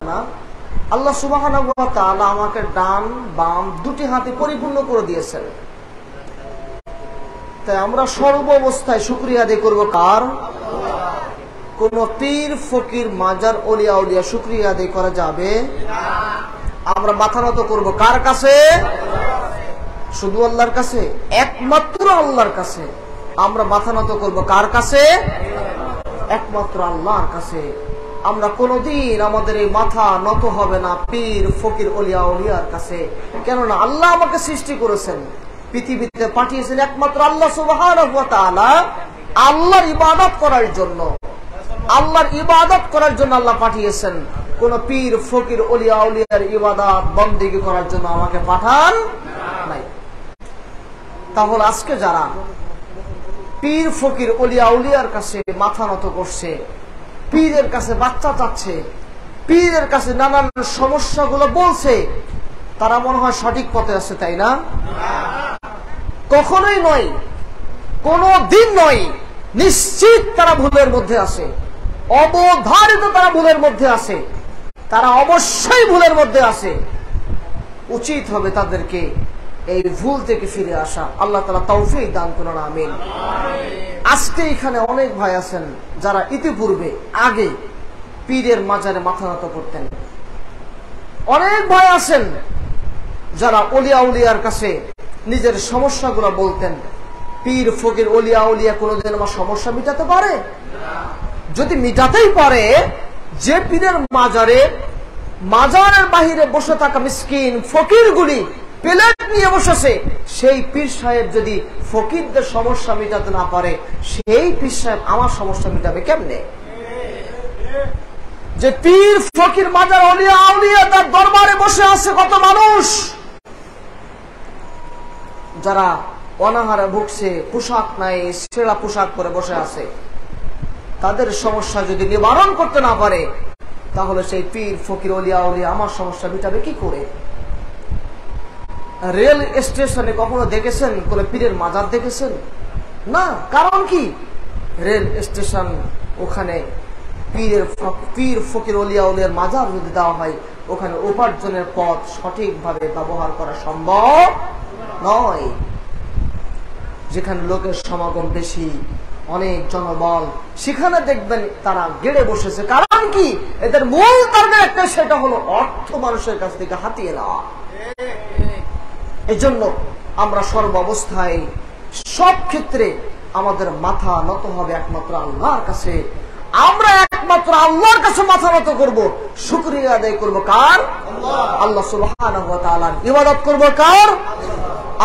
না, আল্লাহ সুবহানাহু ওয়া তাআলা আমাকে ডান বাম দুটি হাতে পরিপূর্ণ করে দিয়েছেন। তাই আমরা সর্ব অবস্থায় শুকরিয়া আদায় করব কার? কোন পীর ফকির মাজার ওলিয়া উলিয়া শুকরিয়া আদায় করা যাবে না। আমরা মাথা নত করব কার কাছে? শুধু আল্লাহর কাছে, একমাত্র আল্লাহর কাছে। আমরা মাথা নত করব কার কাছে? একমাত্র আল্লাহর কাছে। আমরা কোনদিন আমাদের এই মাথা নত হবে না পীর ফকির ওলিয়া উলিয়ার কাছে। কেননা আল্লাহ আমাকে সৃষ্টি করেছেন, পৃথিবীতে পাঠিয়েছেন একমাত্র আল্লাহ সুবহানাহু ওয়া তাআলা আল্লাহর ইবাদত করার জন্য। আল্লাহর ইবাদত করার জন্য আল্লাহ পাঠিয়েছেন, কোন পীর ফকির ওলিয়া উলিয়ার ইবাদত বন্দেগী করার জন্য আমাকে পাঠান নাই। তাহলে আজকে যারা পীর ফকির ওলিয়া উলিয়ার কাছে মাথা নত করছে, পীরের কাছে বাচ্চা চাচ্ছে, পীরের কাছে নানান সমস্যাগুলো বলছে, তারা মনে হয় সঠিক পথে আছে, তাই না? কখনোই নয়, কোনো দিন নয়। নিশ্চিত তারা ভুলের মধ্যে আছে, অবধারিত তারা ভুলের মধ্যে আছে, তারা অবশ্যই ভুলের মধ্যে আছে। উচিত হবে তাদেরকে এই ভুল থেকে ফিরে আসা। আল্লাহ তাআলা তৌফিক দান করুন, আমিন। আজকে এখানে অনেক ভাই আছেন যারা ইতিপূর্বে আগে পীরের মাজারে মাথা নত করতেন। অনেক ভাই আছেন যারা ওলিয়া উলিয়ার কাছে নিজের সমস্যাগুলো বলতেন। পীর ফকির ওলিয়া উলিয়া কোনোদিন আমার সমস্যা মিটাতে পারে? যদি মিটাতেই পারে, যে পীরের মাজারের বাহিরে বসে থাকা মিসকিন ফকিরগুলি প্লেট নিয়ে বসেছে, সেই পীর সাহেব যদি ফকিরদের সমস্যা মিটাতে না পারে, সেই পীর সাহেব আমার সমস্যা মিটাবে কেমনে? যে পীর ফকির মাজার ওলিয়া উলিয়া তার দরবারে বসে আছে কত মানুষ যারা অনাহারে ভুগছে, পোশাক নাই, ছেঁড়া পোশাক পরে বসে আছে। তাদের সমস্যা যদি নিবারণ করতে না পারে, তাহলে সেই পীর ফকির ওলিয়া উলিয়া আমার সমস্যা মিটাবে কি করে? রেল স্টেশনে কখনো দেখেছেন কোন পীরের মাজার দেখেছেন? না। কারণ কি? রেল স্টেশন, ওখানে পীর ফকির ওলিয়া উলিয়ার মাজার যদি দেওয়া হয়, ওখানে উপার্জনের পথ সঠিকভাবে ব্যবহার করা সম্ভব নয়। যেখানে লোকের সমাগম বেশি, অনেক জনবল, সেখানে দেখবেন তারা গেড়ে বসেছে। কারণ কি? এদের মূল টার্গেট একটা, সেটা হলো অর্থ মানুষের কাছ থেকে হাতিয়ে নেওয়া। এই জন্য আমরা সর্বাবস্থায় সব ক্ষেত্রে আমাদের মাথা নত হবে একমাত্র আল্লাহর কাছে। আমরা একমাত্র আল্লাহর কাছে মাথা নত করব, শুকরিয়া আদায় করব কার? আল্লাহ সুবহানাহু ওয়া তাআলার ইবাদত করব কার?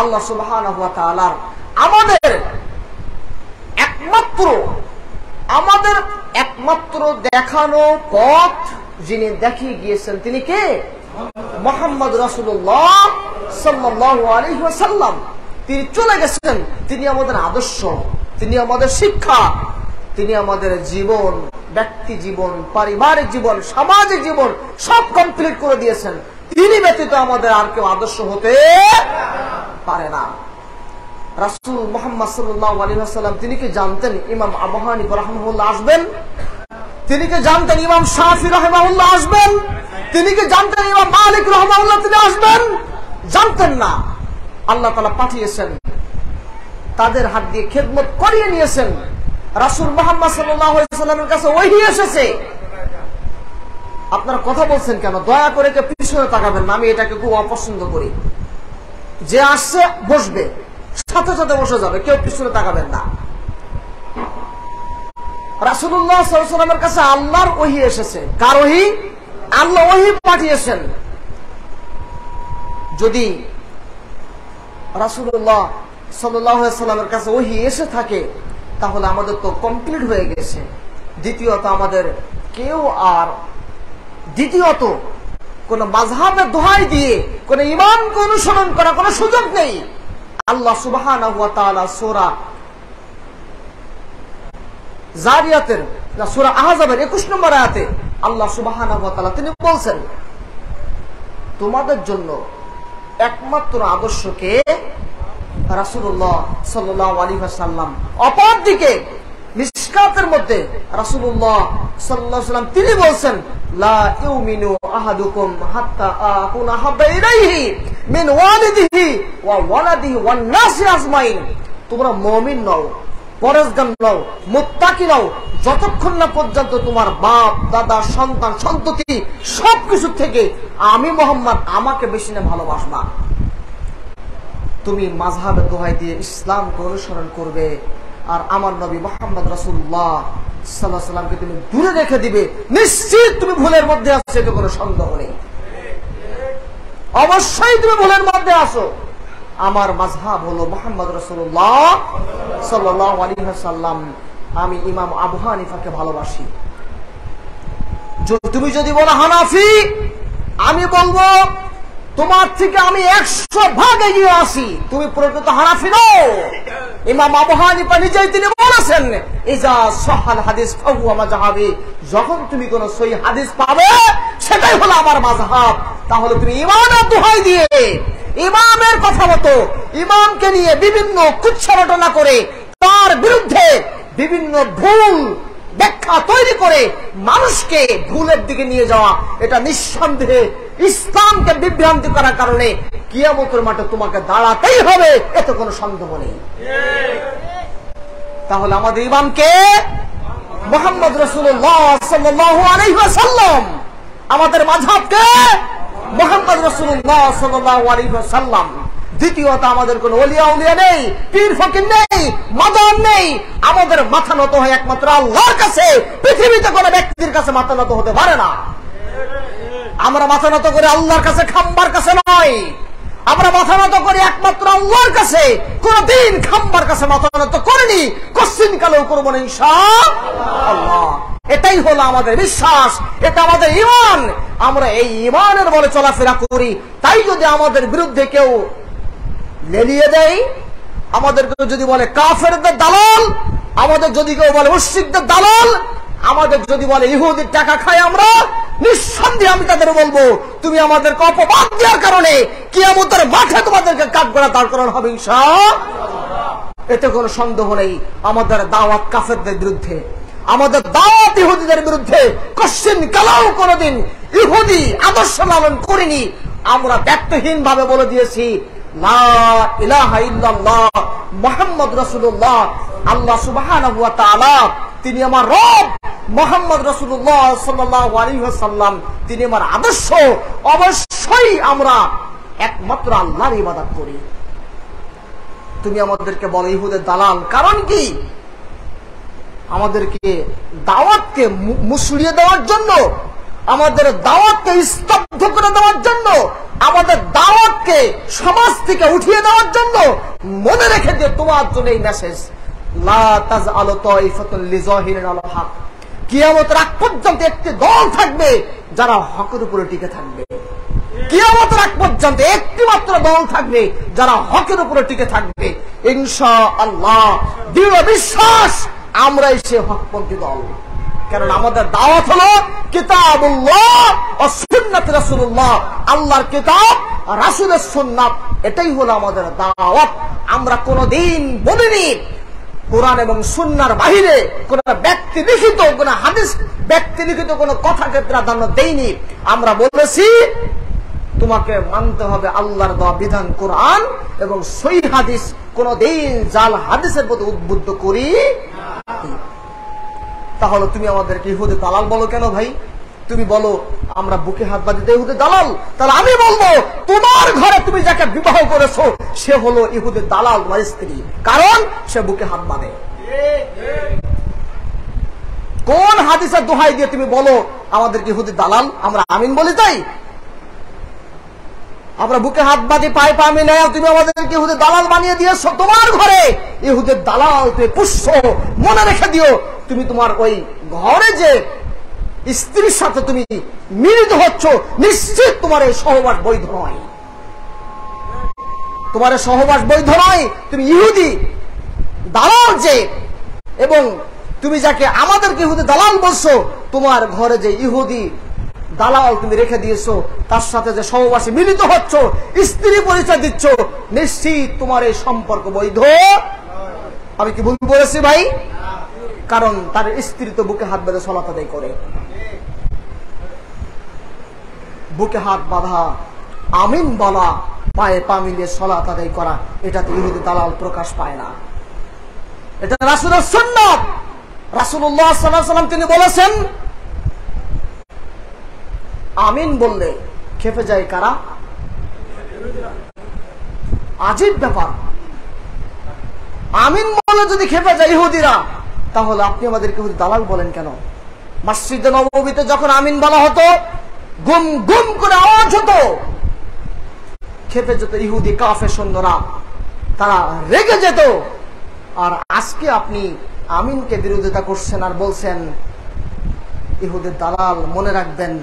আল্লাহ সুবহানাহু ওয়া তাআলার। আমাদের একমাত্র দেখানো পথ যিনি দেখিয়ে গিয়েছেন, তিনি কে? মুহাম্মদ রাসূলুল্লাহ সাল্লাল্লাহু আলাইহি ওয়াসাল্লাম। তিনি চলে গেছেন, তিনি আমাদের আদর্শ, তিনি আমাদের শিক্ষা, তিনি আমাদের জীবন, ব্যক্তি জীবন, পারিবারিক জীবন, সামাজিক জীবন সব কমপ্লিট করে দিয়েছেন। তিনি ব্যতীত আমাদের আর কেউ আদর্শ হতে পারে না। রাসূল মুহাম্মদ সাল্লাল্লাহু আলাইহি ওয়াসাল্লাম তিনি কি জানতেন ইমাম আবু হানিফা রাহিমাহুল্লাহ আসবেন? তিনি কি জানতেন ইমাম শাফি রাহিমাহুল্লাহ আসবেন? তিনি কি জানতেন ইমাম মালিক রাহিমাহুল্লাহ তিনি আসবেন? জানতেন না। আল্লাহ তাআলা পাঠিয়েছেন, তাদের হাত দিয়ে খেদমত করিয়ে নিয়েছেন। রাসূল মুহাম্মদ সাল্লাল্লাহু আলাইহি ওয়াসাল্লামের কাছে ওহী এসেছে। আপনারা কথা বলছেন কেন? দয়া করে কেউ পিছনে তাকাবেন না, আমি এটাকে খুব অপছন্দ করি। যে আসছে বসবে, সাথে সাথে বসে যাবে, কেউ পিছনে তাকাবেন না। রাসূলুল্লাহ সাল্লাল্লাহু আলাইহি ওয়াসাল্লামের কাছে আল্লাহর ওহী এসেছে। কার ওহী? আল্লাহ ওহী পাঠিয়েছেন। যদি রাসূলুল্লাহ সাল্লাল্লাহু আলাইহি ওয়াসাল্লামের কাছে ওহী এসে থাকে, তাহলে আমাদের তো কমপ্লিট হয়ে গেছে। দ্বিতীয়ত আমাদের কেউ আর দ্বিতীয়ত কোন মাযহাবের দোহাই দিয়ে কোন ইমামকে অনুসরণ করা কোনো সুযোগ নেই। আল্লাহ সুবহানাহু ওয়া তাআলা সূরা জারিয়াতের, সূরা আহজাবের 21 নম্বর আয়াতে আল্লাহ সুবহানাহু ওয়া তাআলা তিনি বলছেন, তোমাদের জন্য একমাত্র আদর্শকে রাসূলুল্লাহ সাল্লাল্লাহু আলাইহি ওয়াসাল্লাম। অপরদিকে মিশকাতের মধ্যে রাসূলুল্লাহ সাল্লাল্লাহু আলাইহি ওয়াসাল্লাম তিনি বলছেন, লা ইউমিনু আহাদুকুম হাত্তা আকুনা হাব্বা ইলাইহি মিন ওয়ালিদিহি ওয়া ওয়ালাদিহি ওয়ান নাসি আজমাইন। তোমরা মুমিন নও, পরেশগার নও, মুত্তাকি নও যতক্ষণ না পর্যন্ত তোমার বাপ, দাদা, সন্তান, সন্ততি সবকিছু থেকে আমি মুহাম্মদ আমাকে বেশি না ভালোবাসবা। তুমি মাযহাবের দোহাই দিয়ে ইসলামকে অনুসরণ করবে, আর আমার নবী মুহাম্মদ রাসূলুল্লাহ সাল্লাল্লাহু আলাইহি ওয়াসাল্লামকে তুমি দূরে রেখে দিবে। নিশ্চিত তুমি ভুলের মধ্যে আছো, এতে কোনো সন্দেহ নেই। অবশ্যই তুমি ভুলের মধ্যে আছো। আমার মাযহাব হলো মুহাম্মদ রাসূলুল্লাহ সাল্লাল্লাহু আলাইহি ওয়াসাল্লাম। আমি ইমাম আবু হানিফাকে ভালোবাসি। তুমি যদি বলো হানাফি, আমি বলবো তোমার থেকে আমি 100 ভাগ এগিয়ে আছি, তুমি প্রকৃত হানাফি নও। ইমাম আবু হানিফা নিজেই তিনি বলেছেন, ইজা সাহাল হাদিস ফাহুয়া মাযহাবি, যখন তুমি কোন সহিহ হাদিস পাবে সেটাই হলো আমার মাযহাব। তাহলে তুমি ইমামের দোহাই দিয়ে, ইমামের কথা মতো ইমামকে নিয়ে বিভিন্ন কুচ্ছারটনা করে তার বিরুদ্ধে বিভিন্ন ভুল ব্যাখ্যা তৈরি করে মানুষকে ভুলের দিকে নিয়ে যাওয়া, এটা নিঃসন্দেহে ইসলামকে বিভ্রান্তি করার কারণে কিয়ামতের মাঠে তোমাকে দাঁড়াতেই হবে, এতে কোনো সন্দেহ নেই। তাহলে আমাদের ইমামকে মুহাম্মদ রাসূলুল্লাহ সাল্লাল্লাহু আলাইহি ওয়াসাল্লাম, আমাদের মাযহাবকে মুহাম্মদ রাসূলুল্লাহ সাল্লাল্লাহু আলাইহি ওয়াসাল্লাম। দ্বিতীয়ত আমাদের কোন ওলিয়া উলিয়া নেই, পীর ফকির নেই, মাদান নেই। আমাদের মাথা নত হয় একমাত্র আল্লাহর কাছে, পৃথিবীতে কোন ব্যক্তির কাছে মাথা নত হতে পারে না। আমরা মাথা নত করে আল্লাহর কাছে, খাম্বার কাছে নয়। আমরা মাথা নত করি একমাত্র আল্লাহর কাছে, কোনদিন খাম্বার কাছে মাথা নত করিনি, কোশ্চিন কালেও করবো না ইনশাআল্লাহ। এটাই হলো আমাদের বিশ্বাস, এটা আমাদের ঈমান। আমরা এই ঈমানের বলে চলাফেরা করি। তাই যদি আমাদের বিরুদ্ধে কেউ লেলিয়ে দেয়, আমাদেরকে যদি বলে কাফেরদের দালাল, আমাদের যদি কেউ বলে মুশরিকদের দালাল, আমাদের যদি বলে ইহুদির টাকা খাই আমরা, নিঃসন্দেহে আমি তাদের বলবো, তুমি আমাদেরকে অপবাদ দেওয়ার কারণে কিয়ামতের মাঠে তোমাদেরকে কাঠগড়া দাঁড় করানো হবে ইনশাআল্লাহ। এতে কোনো সন্দেহ নেই। আমাদের দাওয়াত কাফেরদের বিরুদ্ধে, আমাদের দাওয়াত ইহুদিদের বিরুদ্ধে কোশ্চিন কালাও কোনদিন ইহুদি আদর্শ লালন করিনি। আমরা ব্যক্তহীন ভাবে বলে দিয়েছি, লা ইলাহা ইল্লাল্লাহ মুহাম্মদ রাসূলুল্লাহ, আল্লাহ সুবহানাহু ওয়া তাআলা তিনি আমার রব, মুহাম্মদ রাসূলুল্লাহ সাল্লাল্লাহু আলাইহি ওয়াসাল্লাম তিনি আমার আদর্শ। অবশ্যই আমরা একমাত্র আল্লাহর ইবাদত করি। তুমি আমাদেরকে বলো ইহুদের দালাল, কারণ কি? আমাদেরকে দাওয়াতকে মুসলিয়ে দেওয়ার জন্য, আমাদের দাওয়াতকে স্তব্ধ করে দেওয়ার জন্য, আমাদের দাওয়াতকে সমাজ থেকে উঠিয়ে দেওয়ার জন্য। মনে রেখে দিয়ে তোমার জন্য এই মেসেজ, লা তাজআলু তাইফাতুন লিযাহিরিন আলাল হক, কিয়ামতের আগ পর্যন্ত একটি দল থাকবে যারা হকের উপরে টিকে থাকবে। কিয়ামতের আগ পর্যন্ত একটি মাত্র দল থাকবে যারা হকের উপরে টিকে থাকবে ইনশাআল্লাহ। দৃঢ় বিশ্বাস আমরাই সে হকপন্থী দল। কারণ আমাদের দাওয়াত হলো কিতাবুল্লাহ ও সুন্নাত রাসূলুল্লাহ, আল্লাহর কিতাব রাসূলের সুন্নাত, এটাই হলো আমাদের দাওয়াত। আমরা কোনদিন বলিনি কোরআন এবং সুন্নাহর বাহিরে কোন ব্যক্তি লিখিত, কোন হাদিস ব্যক্তি লিখিত কোন কথাকে প্রাধান্য দেইনি। আমরা বলেছি তোমাকে মানতে হবে আল্লাহর দেওয়া বিধান কোরআন এবং সহিহ হাদিস, কোনদিন জাল হাদিসের প্রতি উদ্বুদ্ধ করি। তাহলে তুমি আমাদেরকে ইহুদি দালাল বলো কেন ভাই? তুমি বলো আমরা বুকে হাত বাঁধিতে ইহুদি দালাল, তাহলে আমি বলবো তোমার ঘরে তুমি যাকে বিবাহ করেছো সে হলো ইহুদি দালাল, তোমার স্ত্রী, কারণ সে বুকে হাত বাঁধে। কোন হাদিসের দোহাই দিয়ে তুমি বলো আমাদেরকে ইহুদি দালাল? আমরা আমিন বলি তাই? আমরা বুকে হাত বাঁধি, পায়ে পা মিলাই, তুমি আমাদেরকে ইহুদি দালাল বানিয়ে দিয়েছো। তোমার ঘরে ইহুদের দালাল তুমি পুষছো। মনে রেখে দিও, তুমি তোমার ওই ঘরে যে স্ত্রীর সাথে তুমি মিলিত হচ্ছ, নিশ্চিত তোমার এই সহবাস বৈধ নয়। তোমার এই সহবাস বৈধ নয়। তুমি ইহুদি দালাল যে, এবং তুমি যাকে আমাদেরকে ইহুদি দালাল বলছো, তোমার ঘরে যে ইহুদি দালাল তুমি রেখে দিয়েছো, তার সাথে যে সহবাসে মিলিত হচ্ছ, স্ত্রী পরিচয় দিচ্ছ, নিশ্চিত তোমার এই সম্পর্ক বৈধ। আমি কি ভুল বলেছি ভাই? কারণ তার স্ত্রী তো বুকে হাত বেঁধে সালাত আদায় করে। বুকে হাত বাঁধা, আমিন বলা, পায়ে পা মিলিয়ে সালাত আদায় করা, এটাতে ইহুদি দালাল প্রকাশ পায় না। এটা রাসূলের সুন্নাত। রাসূলুল্লাহ সাল্লাল্লাহু আলাইহি ওয়াসাল্লাম তিনি বলেছেন, আমিন বললে খেপে যায় কারা? আজীব ব্যাপার। আমিন বলে যদি খেপে যায় ইহুদিরা, তাহলে আপনি আমাদেরকে ইহুদি দালাল বলেন কেন? মসজিদে নববীতে যখন আমিন বলা হতো, গুম গুম করে আওয়াজ হতো, খেপে যেত ইহুদি কাফের সৈন্যরা, তারা রেগে যেত। আর আজকে আপনি আমিনকে বিরোধিতা করছেন আর বলছেন ইহুদের দালাল। মনে রাখবেন,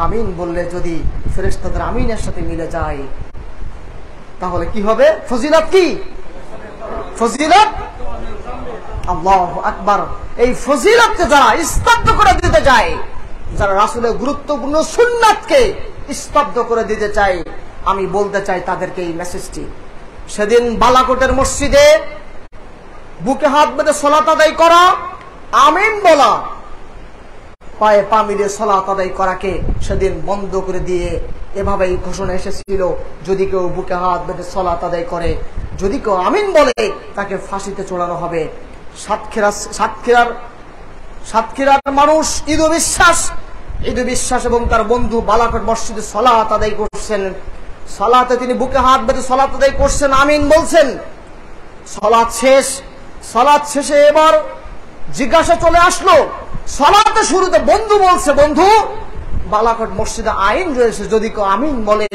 আমিন বললে যদি ফেরেশতাদের আমিনের সাথে মিলে যায়, তাহলে কি হবে? ফজিলত কি? ফজিলত। আল্লাহু আকবার। এই ফজিলতকে যারা স্তব্ধ করে দিতে যায়, যারা রাসূলের গুরুত্বপূর্ণ সুন্নাতকে স্তব্ধ করে দিতে চায়, আমি বলতে চাই তাদেরকে এই মেসেজটি। সেদিন বালাকোটের মসজিদে বুকে হাত বেঁধে সালাত আদায় করা, আমিন বলা, পায়ে পা মিলিয়ে সালাত আদায় করাকে সেদিন বন্ধ করে দিয়ে এভাবেই ঘোষণা এসেছিল, যদি কেউ বুকে হাত বেঁধে সালাত আদায় করে, যদি কেউ আমিন বলে, তাকে ফাঁসিতে চড়ানো হবে। সাতক্ষীরার মানুষ ঈদ বিশ্বাস এবং তার বন্ধু বালাকোট মসজিদে সালাত আদায় করছেন। সালাতে তিনি বুকে হাত বেঁধে সালাত আদায় করছেন, আমিন বলছেন। সালাত শেষে এবার জিজ্ঞাসা চলে আসলো, সালাতে শুরুতে বন্ধু বলছে, বন্ধু, বালাকোট মসজিদে আইন রয়েছে, যদি কেউ আমিন বলে,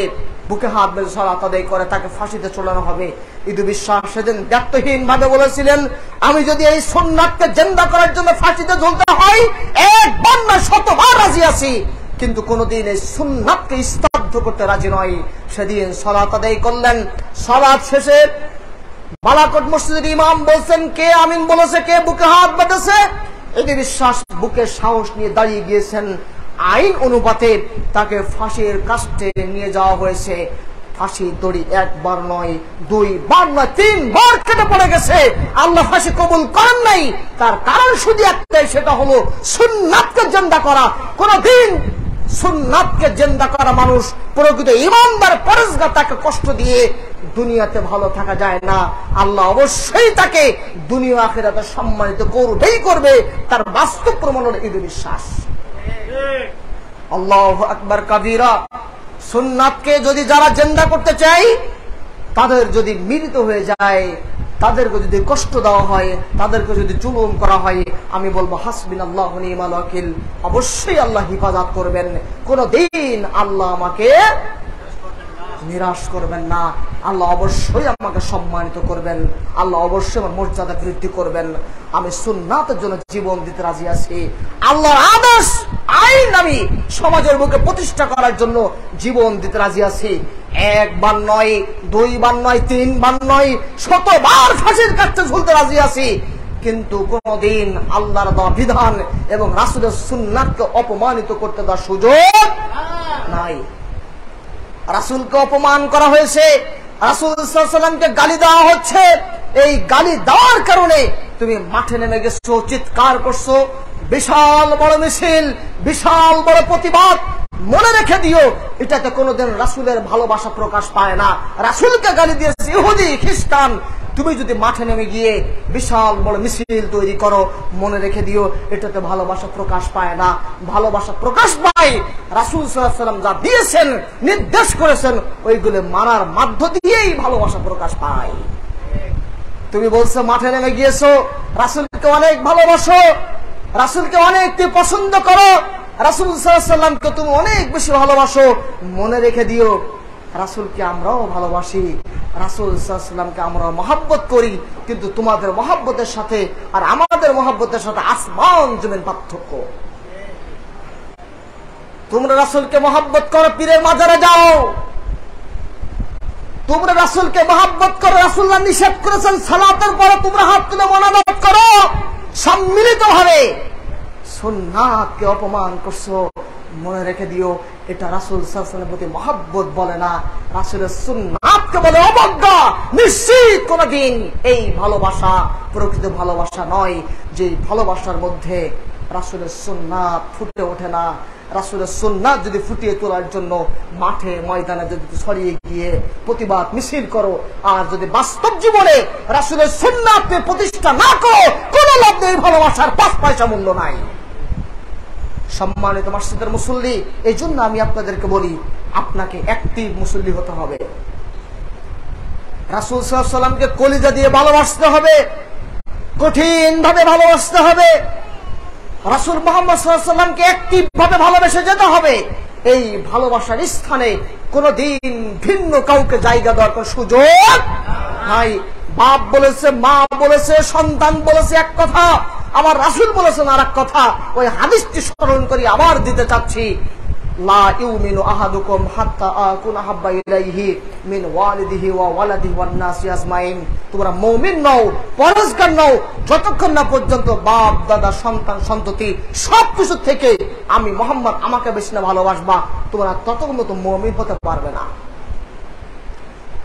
বুকে হাত বেঁধে সালাত আদায় করে, তাকে ফাঁসিতে চড়ানো হবে। ঈদ বিশ্বাস সেদিন ব্যর্থহীন ভাবে বলেছিলেন, আমি যদি এই সুন্নাতকে জিন্দা করার জন্য ফাঁসিতে ঝুলতে হয়, একবার না শতবার রাজি আছি, কিন্তু কোনদিন এই সুন্নাতকে স্তব্ধ করতে রাজি নয়। সেদিন সালাত আদায় করলেন। সালাত শেষে বালাকোট মসজিদের ইমাম বলছেন, কে আমিন বলেছে, কে বুকে হাত বেঁধেছে? ঈদ বিশ্বাস বুকে সাহস নিয়ে দাঁড়িয়ে গিয়েছেন। আইন অনুপাতে তাকে ফাঁসির কাস্টে নিয়ে যাওয়া হয়েছে। ফাঁসি দড়ি একবার নয়, দুইবার নয়, তিনবার কেটে পড়ে গেছে। আল্লাহ ফাঁসি কবুল করেন নাই। তার কারণ শুধু একটাই, সেটা হলো সুন্নাতকে জিন্দা করা। কোনদিন সুন্নাতকে জিন্দা করা মানুষ প্রকৃত ঈমানদার পরেজগার, তাকে কষ্ট দিয়ে দুনিয়াতে ভালো থাকা যায় না। আল্লাহ অবশ্যই তাকে দুনিয়া আখিরাতে সম্মানিত করবেই করবে। তার বাস্তব প্রমাণ হলো ঈদ বিশ্বাস। আল্লাহু আকবার কাবীরা। সুন্নাতকে যদি যারা জিন্দা করতে চায়, তাদের যদি মিলিত হয়ে যায়, তাদেরকে যদি কষ্ট দেওয়া হয়, তাদেরকে যদি জুলুম করা হয়, আমি বলবো হাসবিনাল্লাহু ওয়া নি'মাল ওয়াকিল। অবশ্যই আল্লাহ হিফাজত করবেন। কোনদিন আল্লাহ আমাকে নিরাশ করবেন না। আল্লাহ অবশ্যই আমাকে সম্মানিত করবেন। আল্লাহ অবশ্যই আমার মর্যাদা বৃদ্ধি করবেন। আমি সুন্নাতের জন্য জীবন দিতে রাজি আছি। আল্লাহর আদেশ আইন আমি সমাজের বুকে প্রতিষ্ঠা করার জন্য জীবন দিতে রাজি আছি। একবার নয়, দুইবার নয়, তিনবার নয়, শতবার ফাঁসির কাছে ঝুলতে রাজি আছি। কিন্তু কোনদিন আল্লাহর দেওয়া বিধান এবং রাসূলের সুন্নাতকে অপমানিত করতে দেওয়ার সুযোগ নাই। রাসূলকে অপমান করা হয়েছে, রাসূল সাল্লাল্লাহু আলাইহি ওয়াসাল্লামকে গালি দেওয়া হচ্ছে। এই গালি দেওয়ার কারণে তুমি মাঠে নেমে গেছো, চিৎকার করছো, বিশাল বড় মিছিল, বিশাল বড় প্রতিবাদ। মনে রেখে দিও, এটাতে কোনোদিন রাসূলের ভালোবাসা প্রকাশ পায় না। রাসূলকে গালি দিয়েছে ইহুদি খ্রিস্টান, তুমি যদি মাঠে নেমে গিয়ে বিশাল বড় মিছিল তৈরি করো, মনে রেখে দিও, এটাতে ভালোবাসা প্রকাশ পায় না। ভালোবাসা প্রকাশ পায় রাসূল সাল্লাল্লাহু আলাইহি ওয়াসাল্লাম যা দিয়েছেন, নির্দেশ করেছেন, ওইগুলো মানার মধ্য দিয়েই ভালোবাসা প্রকাশ পায়। তুমি বলছো মাঠে নেমে গিয়েছো, রাসূলকে অনেক ভালোবাসো, রাসূলকে অনেক তুমি পছন্দ করো, রাসূল সাল্লাল্লাহু আলাইহি ওয়াসাল্লামকে তুমি অনেক বেশি ভালোবাসো। মনে রেখে দিও, রাসূলকে আমরাও ভালোবাসি, রাসূল সাল্লাল্লাহু আলাইহি ওয়াসাল্লামকে আমরা মহব্বত করি, কিন্তু তোমাদের মহব্বতের সাথে আর আমাদের মহব্বতের সাথে আসমান জমিন পার্থক্য। তোমরা রাসূলকে মহব্বত করো, পীরের মাজারে যাও। তোমরা রাসূলকে মহব্বত করো, রাসূলুল্লাহ নিষেধ করেছেন সালাতের পরে তোমরা হাত তুলে মোনাজাত করো। সম্মিলিত ভাবে সুন্নাতকে অপমান করছো, মনে রেখে দিও, এটা রাসূল সাল্লাল্লাহু আলাইহি ওয়াসাল্লামের প্রতি মহব্বত বলে না, রাসূলের সুন্নাতকে মহব্বতকে বলে অবজ্ঞা। নিশ্চিত কোনদিন এই ভালোবাসা প্রকৃত ভালোবাসা নয়, যে ভালোবাসার মধ্যে রাসূলের সুন্নাত ফুটে ওঠে না। রাসূলের সুন্নাত যদি ফুটিয়ে তোলার জন্য মাঠে ময়দানে যদি ছড়িয়ে গিয়ে প্রতিবাদ মিছিল করো, আর যদি বাস্তব জীবনে রাসূলের সুন্নাতকে প্রতিষ্ঠা না করো, কোন লাভ নেই, ভালোবাসার 5 পয়সা মূল্য নাই। সম্মানিত মসজিদের মুসল্লি, এই জন্য আমি আপনাদেরকে বলি, আপনাকে অ্যাক্টিভ মুসল্লি হতে হবে। রাসূল সাল্লাল্লাহু আলাইহি ওয়াসাল্লামকে কলিজা দিয়ে ভালোবাসতে হবে, কঠিন ভাবে ভালোবাসতে হবে। রাসূল মুহাম্মদ সাল্লাল্লাহু আলাইহি ওয়াসাল্লামকে অ্যাক্টিভ ভাবে ভালোবেসে যেতে হবে। এই ভালোবাসার স্থানে কোনদিন ভিন্ন কাউকে জায়গা দেওয়ার কোনো সুযোগ নাই। বাপ বলেছে, মা বলেছে, সন্তান বলেছে এক কথা, আমার রাসূল বলেছেন আর এক কথা। ওই হাদিসটি স্মরণ করি আবার দিতে চাচ্ছি, লা ইউমিনু আহাদুকুম হাত্তা আকুনা হাব্বা ইলাইহি মিন ওয়ালিদিহি ওয়া ওয়ালাদিহি ওয়ান নাসি আজমাইন। তোমরা মুমিন নও, পরহেজগার নও যতক্ষণ না পর্যন্ত বাপ দাদা সন্তান সন্ততি সবকিছু থেকে আমি মুহাম্মদ আমাকে বেশি না ভালোবাসবা, তোমরা ততক্ষণ তো মুমিন হতে পারবে না।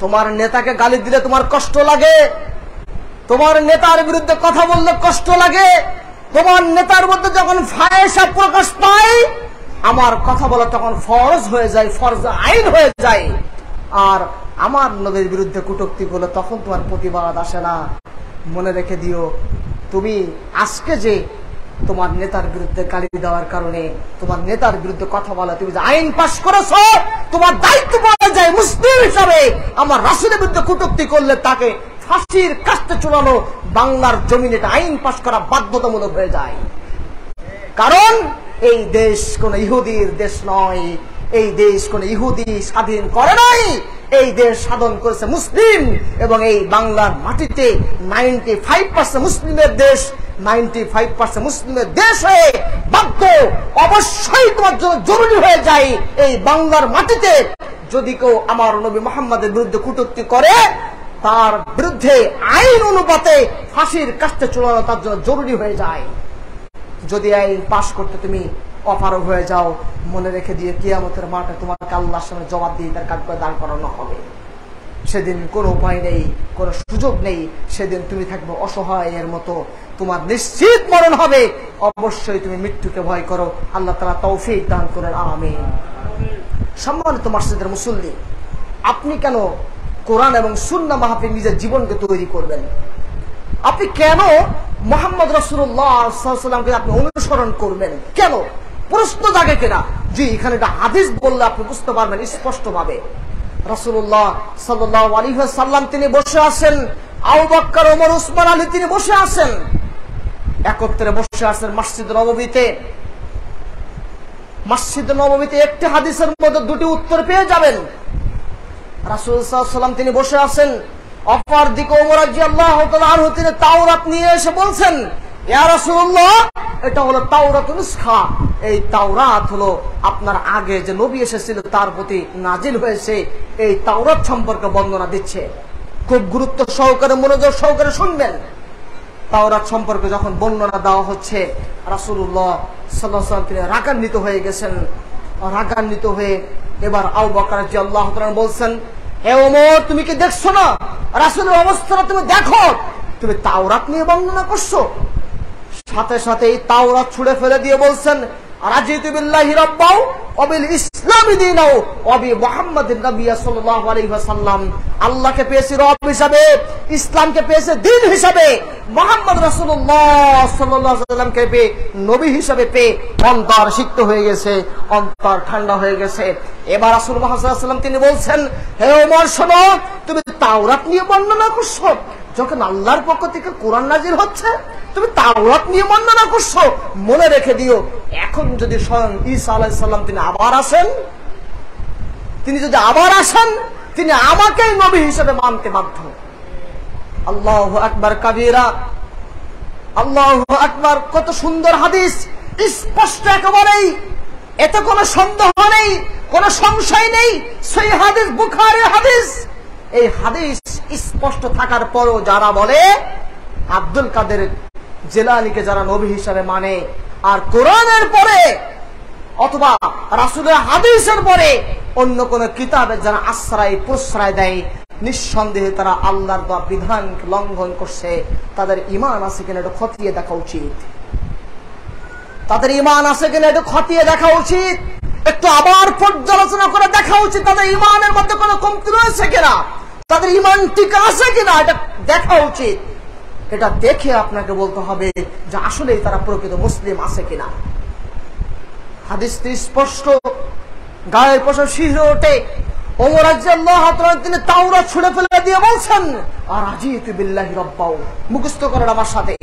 তোমার নেতাকে গালি দিলে তোমার কষ্ট লাগে, তোমার নেতার বিরুদ্ধে কথা বললে কষ্ট লাগে, তোমার নেতার মধ্যে যখন ফায়সা প্রকাশ পায় আমার কথা বলা তখন ফরজ হয়ে যায়, ফরজ আইন হয়ে যায়। আর আমার নবীর বিরুদ্ধে কটূক্তি করলে তখন তোমার প্রতিবাদ আসে না। মনে রেখে দিও, তুমি আজকে যে তোমার নেতার বিরুদ্ধে গালি দেওয়ার কারণে তোমার নেতার বিরুদ্ধে কথা বলা, তুমি যে আইন পাশ করেছো, তোমার দায়িত্ব পাওয়া যায় মুসলিম হিসাবে। আমার রাসূলের বিরুদ্ধে কটূক্তি করলে তাকে ফাঁসির কাস্তে চড়ানো বাংলার জমিনে এটা আইন পাশ করা বাধ্যতামূলক হয়ে যায়। কারণ এই দেশ কোন ইহুদির দেশ নয়, এই দেশ কোন ইহুদি স্বাধীন করে নাই, এই দেশ সাধন করেছে মুসলিম। এবং এই বাংলার মাটিতে 95% মুসলিমের দেশ, 95% মুসলিমের দেশ হয়ে বাধ্য অবশ্যই তোমার জন্য জরুরি হয়ে যায় এই বাংলার মাটিতে যদি কেউ আমার নবী মুহাম্মদের বিরুদ্ধে কটূক্তি করে তার বিরুদ্ধে আইন অনুপাতে ফাঁসির কাস্তে চড়ানো তার জন্য জরুরি হয়ে যায়। যদি আইন পাশ করতে তুমি অপারগ হয়ে যাও, মনে রেখে দিয়ে কিয়ামতের মাঠে তোমাকে আল্লাহর সামনে জবাবদিহিতার কাঠগড়ায় দাঁড় করানো হবে। সেদিন কোনো উপায় নেই, কোনো সুযোগ নেই, সেদিন তুমি থাকবে অসহায়ের মতো, তোমার নিশ্চিত মরণ হবে। অবশ্যই তুমি মৃত্যুকে ভয় করো। আল্লাহ তাআলা তৌফিক দান করেন, আমিন। সম্মানিত মসজিদের মুসল্লি, আপনি কেন কোরআন এবং সুন্নাহ মাহফিল নিজের জীবনকে তৈরি করবেন? আপনি কেন মুহাম্মদ রাসূলুল্লাহ সাল্লাল্লাহু আলাইহি ওয়াসাল্লামকে আপনি অনুসরণ করবেন? কেন? প্রশ্ন জাগে কিনা? জি, এখানে একটা হাদিস বললে আপনি বুঝতে পারবেন স্পষ্ট ভাবে। রাসূলুল্লাহ সাল্লাল্লাহু আলাইহি ওয়াসাল্লাম তিনি বসে আছেন, আবু বকর, ওমর, উসমান, আলী তিনি বসে আছেন, একত্রে বসে আছেন মসজিদ নববীতে। মসজিদ নববীতে একটি হাদিসের মধ্যে দুটি উত্তর পেয়ে যাবেন। রাসূল সাল্লাল্লাহু আলাইহি ওয়াসাল্লাম তিনি বসে আছেন, অপর দিকে ওমর রাদিয়াল্লাহু তাআলা আনহু তিনি তাওরাত নিয়ে এসে বলছেন, ইয়া রাসূলুল্লাহ, এটা হলো তাওরাতুল নুসখা, এই তাওরাত হলো আপনার আগে যে নবী এসেছিল তার প্রতি নাজিল হয়েছে, এই তাওরাত সম্পর্কে বর্ণনা দিচ্ছে। খুব গুরুত্ব সহকারে মনোযোগ সহকারে শুনবেন। তাওরাত সম্পর্কে যখন বর্ণনা দেওয়া হচ্ছে, রাসূলুল্লাহ সাল্লাল্লাহু আলাইহি ওয়াসাল্লাম তিনি রাগান্বিত হয়ে গেছেন। রাগান্বিত হয়ে এবার আবু বকর রাদিয়াল্লাহু তাআলা বলছেন, হে ওমর, তুমি কি দেখছো না রাসূলের অবস্থাটা? তুমি দেখো, তুমি তাওরাত নিয়ে বর্ণনা করছো। সাথে সাথে এই তাওরাত ছুঁড়ে ফেলে দিয়ে বলছেন, রাজিতু বিল্লাহি রাব্বাও ওয়া বিল ইসলামি দীনাও ওয়া বি মুহাম্মাদিন নাবিয়্যা সাল্লাল্লাহু আলাইহি ওয়াসাল্লাম। আল্লাহকে পেয়েছি রব হিসাবে, ইসলামকে পেয়েছে দ্বীন হিসাবে, মুহাম্মদ রাসূলুল্লাহ সাল্লাল্লাহু আলাইহি ওয়াসাল্লামকে পেয়ে নবী হিসাবে পেয়ে অন্তর সিক্ত হয়ে গেছে, অন্তর ঠান্ডা হয়ে গেছে। এবার রাসূল মুহাম্মদ সাল্লাল্লাহু আলাইহি ওয়াসাল্লাম তিনি বলছেন, হে ওমর শোনো, তুমি তাওরাত নিয়ে বর্ণনা করছো, যখন আল্লাহর পক্ষ থেকে কোরআন নাজিল হচ্ছে তুমি তাওরাত নিয়ে বর্ণনা করছো। মনে রেখে দিও, এখন যদি স্বয়ং ঈসা আলাইহিস সালাম তিনি আবার আসেন, তিনি যদি আবার আসেন, তিনি আমাকেই নবী হিসেবে মানতে বাধ্য। আল্লাহু আকবার কাবীরা, আল্লাহু আকবার। কত সুন্দর হাদিস, স্পষ্ট একেবারেই, এতে কোনো সন্দেহ নেই, কোনো সংশয় নেই। সহিহ হাদিস, বুখারীর হাদিস। এই হাদিস স্পষ্ট থাকার পরও যারা বলে আব্দুল কাদের জিলানীকে যারা নবী হিসাবে মানে, আর কোরআনের পরে অথবা রাসূলের হাদিসের পরে অন্য কোন কিতাবে যারা আশ্রয় প্রশ্রয় দেয়, নিঃসন্দেহে তারা আল্লাহর দেওয়া বিধান লঙ্ঘন করছে। তাদের ঈমান আছে কিনা একটু খতিয়ে দেখা উচিত। তাদের ঈমান আছে কিনা একটু খতিয়ে দেখা উচিত। একটু আবার পর্যালোচনা করে দেখা উচিত তাদের ঈমানের মধ্যে কোনো কমতি রয়েছে কিনা, তাদের ঈমান টিকে আছে কিনা, এটা দেখা উচিত। এটা দেখে আপনাকে বলতে হবে যে আসলেই তারা প্রকৃত মুসলিম আছে কিনা। হাদিসটি স্পষ্ট, গায়ের পশম শিহরে ওঠে। ওমর রাদিয়াল্লাহু তাআলা তিনি তাওরাত ছুঁড়ে ফেলে দিয়ে বলছেন, আরাজিতু বিল্লাহি রাব্বাও, মুখস্থ করেন আমার সাথে,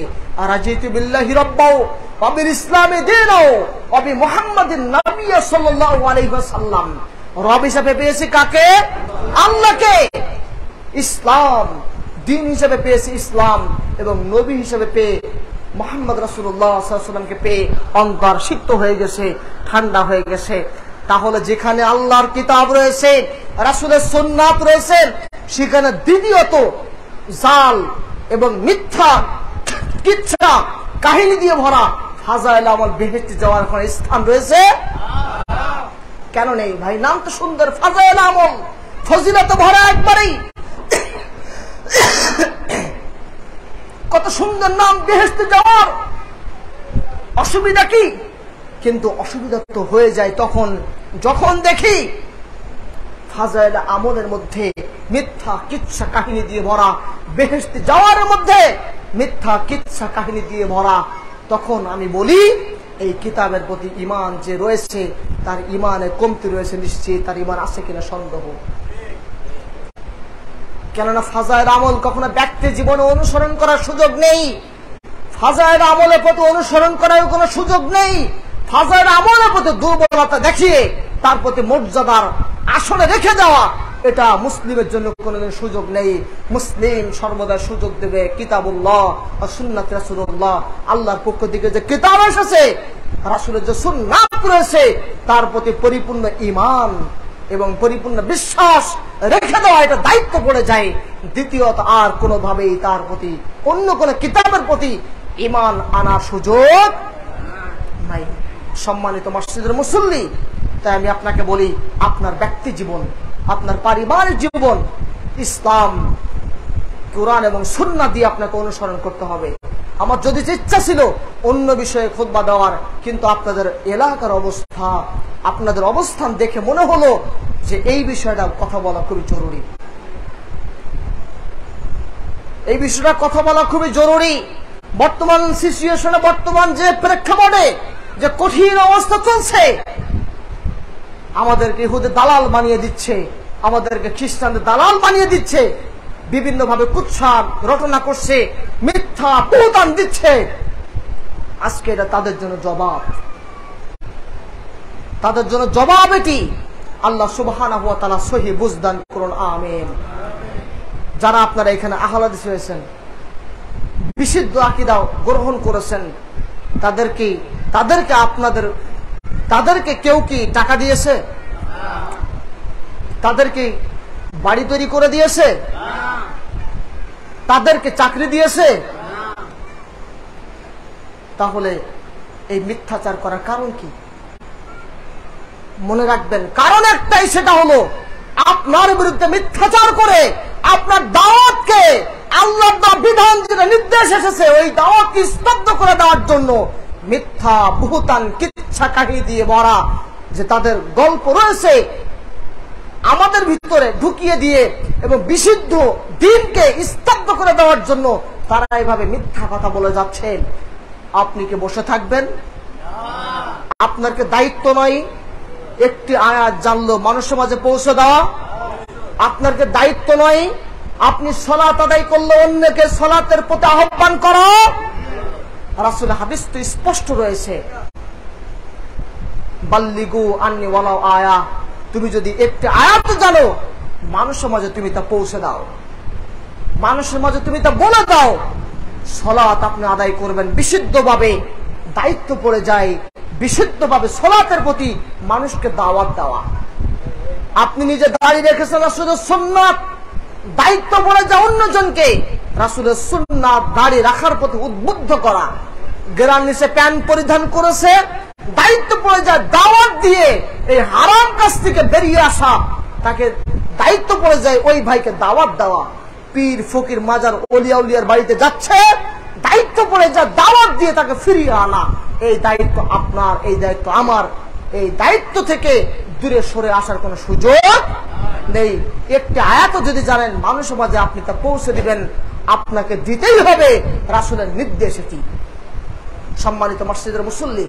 আরাজিতু বিল্লাহি রাব্বাও ওয়া বিল ইসলামি দীনাও ওয়া বি মুহাম্মাদিন নাবিয়্যা সাল্লাল্লাহু আলাইহি ওয়াসাল্লাম। রব হিসেবে পেয়েছি কাকে? আল্লাহকে। ইসলাম দিন হিসেবে পেয়েছি ইসলাম, এবং নবী হিসেবে পেয়ে মুহাম্মদ রাসূলুল্লাহ সাল্লাল্লাহু আলাইহি ওয়াসাল্লামকে পেয়ে অন্তর সিক্ত হয়ে গেছে, ঠান্ডা হয়ে গেছে। তাহলে যেখানে আল্লাহর কিতাব রয়েছে, রাসূলের সুন্নাত রয়েছে, সেখানে দ্বিতীয়ত জাল এবং মিথ্যা কিচ্ছা কাহিনী দিয়ে ভরা ফাজাইল আমল বেহেশতে যাওয়ার কোনো স্থান রয়েছে? কেন নেই ভাই? নাম তো সুন্দর, ফাজাইল আমল, ফজিলত ভরা একবারেই। কত সুন্দর নাম বেহেশতে যাওয়ার, অসুবিধা কি? কিন্তু অসুবিধা তো হয়ে যায় তখন যখন দেখি ফাজাইল আমলের মধ্যে মিথ্যা কিচ্ছা কাহিনী দিয়ে ভরা, বেহেশতে যাওয়ার মধ্যে মিথ্যা কিচ্ছা কাহিনী দিয়ে ভরা। তখন আমি বলি এই কিতাবের প্রতি ঈমান যে রয়েছে তার ঈমানে কমতি রয়েছে, নিশ্চয়ই তার ঈমান আছে কিনা সন্দেহ। কেননা ফাজাইল আমল কখনো ব্যক্তি জীবনে অনুসরণ করার সুযোগ নেই, ফাজাইল আমলের প্রতি অনুসরণ করার কোনো সুযোগ নেই। ফাজাইল আমলের প্রতি দুর্বলতা দেখিয়ে তার প্রতি মর্যাদার আসনে রেখে যাওয়া, এটা মুসলিমের জন্য কোনোদিন সুযোগ নেই। মুসলিম সর্বদা সুযোগ দেবে কিতাবুল্লাহ ও সুন্নাত রাসূলুল্লাহ, আল্লাহর পক্ষ থেকে যে কিতাব এসেছে, রাসূলের যে সুন্নাত রয়েছে, তার প্রতি পরিপূর্ণ ঈমান এবং পরিপূর্ণ বিশ্বাস রেখে দেওয়া, এটা দায়িত্ব পড়ে যায়। দ্বিতীয়ত আর কোনোভাবেই তার প্রতি অন্য কোন কিতাবের প্রতি ঈমান আনার সুযোগ নাই। সম্মানিত মসজিদের মুসল্লি, তাই আমি আপনাকে বলি, আপনার ব্যক্তি জীবন, আপনার পারিবারিক জীবন ইসলাম, কোরআন এবং সুন্নাহ দিয়ে আপনাকে অনুসরণ করতে হবে। আমার যদি ইচ্ছা ছিল অন্য বিষয়ে খুতবা দেওয়ার, কিন্তু আপনাদের এলাকার অবস্থা, আপনাদের অবস্থান দেখে মনে হলো যে এই বিষয়টা কথা বলা খুবই জরুরি। এই বিষয়টা কথা বলা খুবই জরুরি। বর্তমান সিচুয়েশনে, বর্তমান যে প্রেক্ষাপটে যে কঠিন অবস্থা চলছে, আমাদেরকে ইহুদি দালাল বানিয়ে দিচ্ছে, আমাদেরকে খ্রিস্টানদের দালাল বানিয়ে দিচ্ছে, বিভিন্ন ভাবে কুৎসা রটনা করছে, মিথ্যা প্রদান দিচ্ছে। আজকে এটা তাদের জন্য জবাব, তাদের জন্য জবাব এটি। আল্লাহ সুবহানাহু ওয়া তাআলা সহিহ বুঝদান করুন, আমিন। যারা আপনারা এখানে আহলে হাদিস হয়েছেন, বিশুদ্ধ আকীদা গ্রহণ করেছেন, তাদেরকে কেউ কি টাকা দিয়েছে? তাদেরকে বাড়ি তৈরি করে দিয়েছে? তাদেরকে চাকরি দিয়েছে? তাহলে এই মিথ্যাচার করার কারণ কি? মনে রাখবেন, কারণ একটাই, সেটা হলো আপনার বিরুদ্ধে মিথ্যাচার করে আপনার দাওয়াতকে, আল্লাহর দেওয়া বিধান যেটা নির্দেশ এসেছে, ওই দাওয়াতকে স্তব্ধ করে দেওয়ার জন্য মিথ্যা বুহতান কিচ্ছা কাহিনী দিয়ে ভরা যে তাদের গল্প রয়েছে আমাদের ভিতরে ঢুকিয়ে দিয়ে, এবং বিশুদ্ধ দ্বীনকে স্তব্ধ করে দেওয়ার জন্য তারা এইভাবে মিথ্যা কথা বলে যাচ্ছেন। আপনি কি বসে থাকবেন? আপনার কি দায়িত্ব নয় একটি আয়াত জানলো মানুষের মাঝে পৌঁছে দেওয়া? আপনার কি দায়িত্ব নয় আপনি সালাত আদায় করলে অন্যকে সালাতের প্রতি আহ্বান করা? রাসূল হাদিস তো স্পষ্ট রয়েছে, বাল্লিগু আন্নি ওয়ালাউ আয়া, তুমি যদি একটি আয়াত জানো মানুষের মাঝে তুমি তা পৌঁছে দাও, মানুষের মাঝে তুমি তা বলে দাও। সালাত আপনি আদায় করবেন বিশুদ্ধভাবে, দায়িত্ব পড়ে যায় বিশুদ্ধভাবে সালাতের প্রতি মানুষকে দাওয়াত দেওয়া। আপনি নিজে দাঁড়িয়ে রেখেছেন রাসূলের সুন্নাত, দায়িত্ব পড়ে যায় অন্যজনকে রাসূলের সুন্নাত দাঁড়িয়ে রাখার প্রতি উদ্বুদ্ধ করা। গেরার নিচে প্যান্ট পরিধান করেছে, দায়িত্ব পড়ে যায় দাওয়াত দিয়ে এই হারাম কাজ থেকে বেরিয়ে আসা, তাকে দায়িত্ব পড়ে যায় ওই ভাইকে দাওয়াত দেওয়া। পীর ফকির মাজার ওলিয়া উলিয়ার বাড়িতে যাচ্ছে, দায়িত্ব পড়ে যা দাওয়াত দিয়ে তাকে ফিরিয়ে আনা। এই দায়িত্ব আপনার, এই দায়িত্ব আমার। এই দায়িত্ব থেকে দূরে সরে আসার কোন সুযোগ নেই। একটি আয়াত যদি জানেন মানুষের মাঝে আপনি তা পৌঁছে দিবেন, আপনাকে দিতেই হবে রাসূলের নির্দেশ এটি। সম্মানিত মসজিদের মুসল্লি,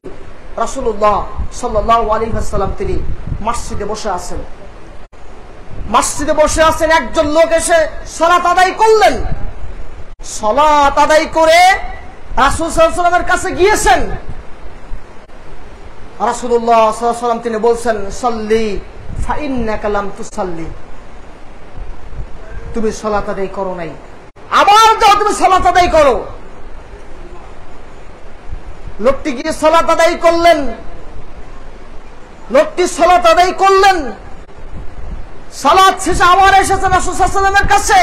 রাসূলুল্লাহ সাল্লাল্লাহু আলাইহি ওয়াসাল্লাম তিনি মসজিদে বসে আছেন। মসজিদে বসে আছেন, একজন লোক এসে সালাত আদায় করলেন। সালাত আদায় করে রাসূল সাল্লাল্লাহু আলাইহি ওয়াসাল্লামের কাছে গিয়েছেন। রাসূলুল্লাহ সাল্লাল্লাহু আলাইহি ওয়াসাল্লাম তিনি বলছেন, সাল্লি ফাইন্নাকা লাম তুসাল্লি, তুমি সালাত আদায় করো নাই, আবার যাও তুমি সালাত আদায় করো। লোকটি গিয়ে সালাত আদায় করলেন। লোকটি সালাত আদায় করলেন, সালাত শেষে আবার এসেছেন রাসূল সাল্লাল্লাহু আলাইহি ওয়াসাল্লামের কাছে।